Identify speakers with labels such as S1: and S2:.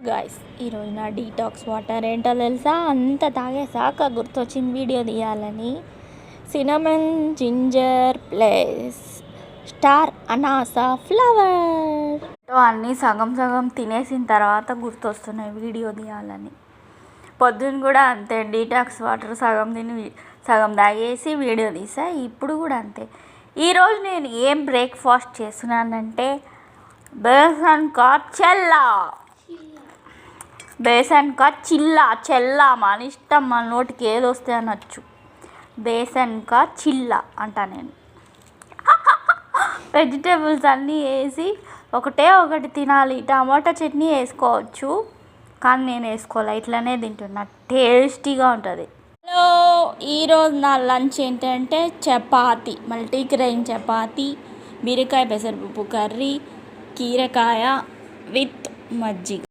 S1: Guys ఈరోజు నా detox water ఏంటో తెలుసా? అంత తాగేసాక గుర్తొచ్చింది వీడియో తీయాలని. సినమన్ జింజర్ ప్లస్ స్టార్ అనాసా ఫ్లవర్ అన్నీ సగం సగం తినేసిన తర్వాత గుర్తొస్తున్నాయి వీడియో తీయాలని. పొద్దున్న కూడా అంతే, డీటాక్స్ వాటర్ సగం తిని సగం తాగేసి వీడియో తీసా. ఇప్పుడు కూడా అంతే. ఈరోజు నేను ఏం బ్రేక్ఫాస్ట్ చేస్తున్నానంటే బేసన్ కా చెల్లా, బేసన్ కా చెల్లా మన ఇష్టం, మన నోటికి ఏది వస్తే అనొచ్చు. బేసన్ కా చిల్లా అంట నేను. వెజిటేబుల్స్ అన్నీ వేసి ఒకటే ఒకటి తినాలి. టమాటా చట్నీ వేసుకోవచ్చు, కానీ నేను వేసుకోలే, ఇట్లనే తింటున్నా. టేస్టీగా ఉంటుంది. హలో, ఈరోజు నా లంచ్ ఏంటంటే చపాతి, మల్టీగ్రెయిన్ చపాతి, బీరకాయ పెసరపప్పు కర్రీ, కీరకాయ విత్ మజ్జిగ.